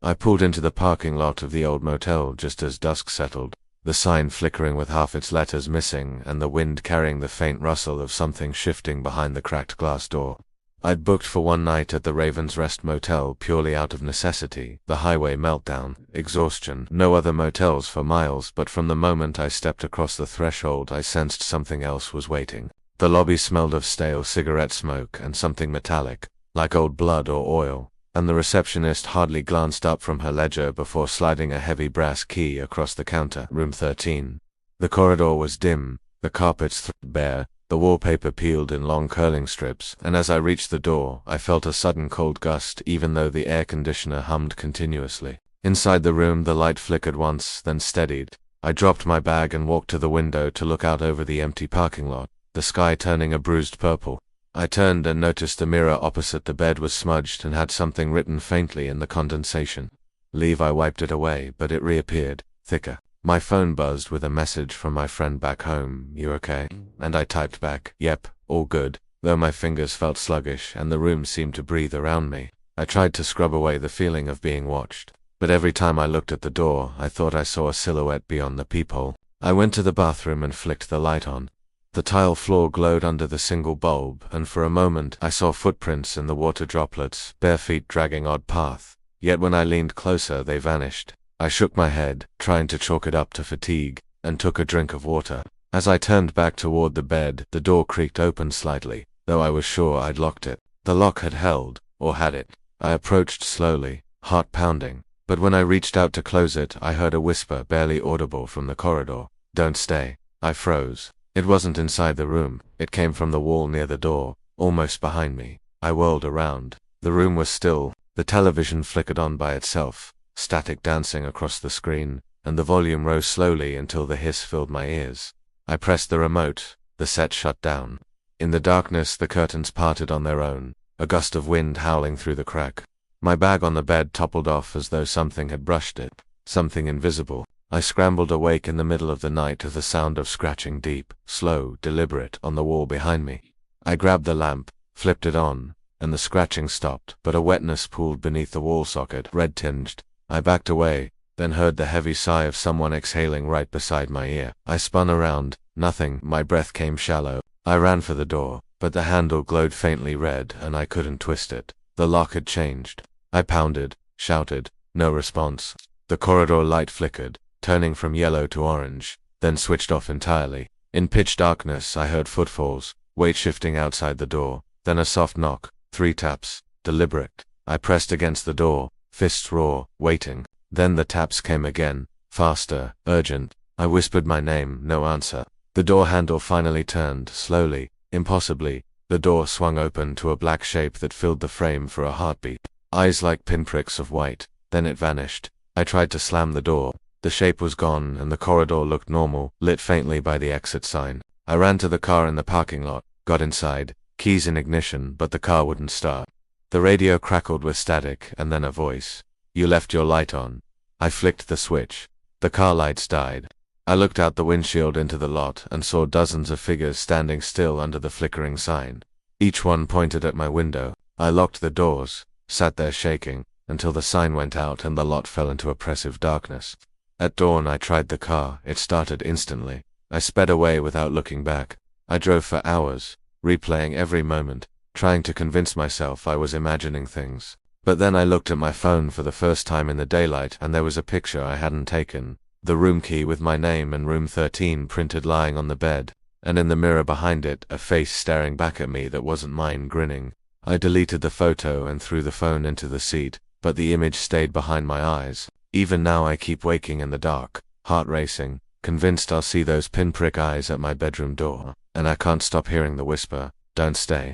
I pulled into the parking lot of the old motel just as dusk settled, the sign flickering with half its letters missing and the wind carrying the faint rustle of something shifting behind the cracked glass door. I'd booked for one night at the Raven's Rest Motel purely out of necessity, the highway meltdown, exhaustion, no other motels for miles, but from the moment I stepped across the threshold I sensed something else was waiting. The lobby smelled of stale cigarette smoke and something metallic, like old blood or oil, and the receptionist hardly glanced up from her ledger before sliding a heavy brass key across the counter. Room 13. The corridor was dim, the carpets threadbare, the wallpaper peeled in long curling strips, and as I reached the door, I felt a sudden cold gust even though the air conditioner hummed continuously. Inside the room the light flickered once, then steadied. I dropped my bag and walked to the window to look out over the empty parking lot, the sky turning a bruised purple. I turned and noticed the mirror opposite the bed was smudged and had something written faintly in the condensation. Leave. I wiped it away, but it reappeared, thicker. My phone buzzed with a message from my friend back home. "You okay?" And I typed back, "Yep, all good," though my fingers felt sluggish and the room seemed to breathe around me. I tried to scrub away the feeling of being watched, but every time I looked at the door, I thought I saw a silhouette beyond the peephole. I went to the bathroom and flicked the light on. The tile floor glowed under the single bulb, and for a moment I saw footprints in the water droplets, bare feet dragging odd path. Yet when I leaned closer, they vanished. I shook my head, trying to chalk it up to fatigue, and took a drink of water. As I turned back toward the bed, the door creaked open slightly, though I was sure I'd locked it. The lock had held, or had it? I approached slowly, heart pounding, but when I reached out to close it, I heard a whisper barely audible from the corridor. "Don't stay." I froze. It wasn't inside the room, it came from the wall near the door, almost behind me. I whirled around. The room was still, the television flickered on by itself, static dancing across the screen, and the volume rose slowly until the hiss filled my ears. I pressed the remote, the set shut down. In the darkness the curtains parted on their own, a gust of wind howling through the crack. My bag on the bed toppled off as though something had brushed it, something invisible. I scrambled awake in the middle of the night to the sound of scratching deep, slow, deliberate, on the wall behind me. I grabbed the lamp, flipped it on, and the scratching stopped, but a wetness pooled beneath the wall socket, red-tinged. I backed away, then heard the heavy sigh of someone exhaling right beside my ear. I spun around. Nothing. My breath came shallow. I ran for the door, but the handle glowed faintly red and I couldn't twist it. The lock had changed. I pounded, shouted. No response. The corridor light flickered, turning from yellow to orange, then switched off entirely. In pitch darkness I heard footfalls, weight shifting outside the door, then a soft knock, 3 taps, deliberate. I pressed against the door, fists raw, waiting. Then the taps came again, faster, urgent. I whispered my name, no answer. The door handle finally turned, slowly, impossibly. The door swung open to a black shape that filled the frame for a heartbeat. Eyes like pinpricks of white. Then it vanished. I tried to slam the door. The shape was gone and the corridor looked normal, lit faintly by the exit sign. I ran to the car in the parking lot, got inside, keys in ignition, but the car wouldn't start. The radio crackled with static and then a voice. "You left your light on." I flicked the switch. The car lights died. I looked out the windshield into the lot and saw dozens of figures standing still under the flickering sign. Each one pointed at my window. I locked the doors, sat there shaking, until the sign went out and the lot fell into oppressive darkness. At dawn I tried the car. It started instantly. I sped away without looking back. I drove for hours, replaying every moment, trying to convince myself I was imagining things. But then I looked at my phone for the first time in the daylight and there was a picture I hadn't taken. The room key with my name and room 13 printed lying on the bed, and in the mirror behind it, a face staring back at me that wasn't mine, grinning. I deleted the photo and threw the phone into the seat, but the image stayed behind my eyes. Even now I keep waking in the dark, heart racing, convinced I'll see those pinprick eyes at my bedroom door, and I can't stop hearing the whisper, "Don't stay."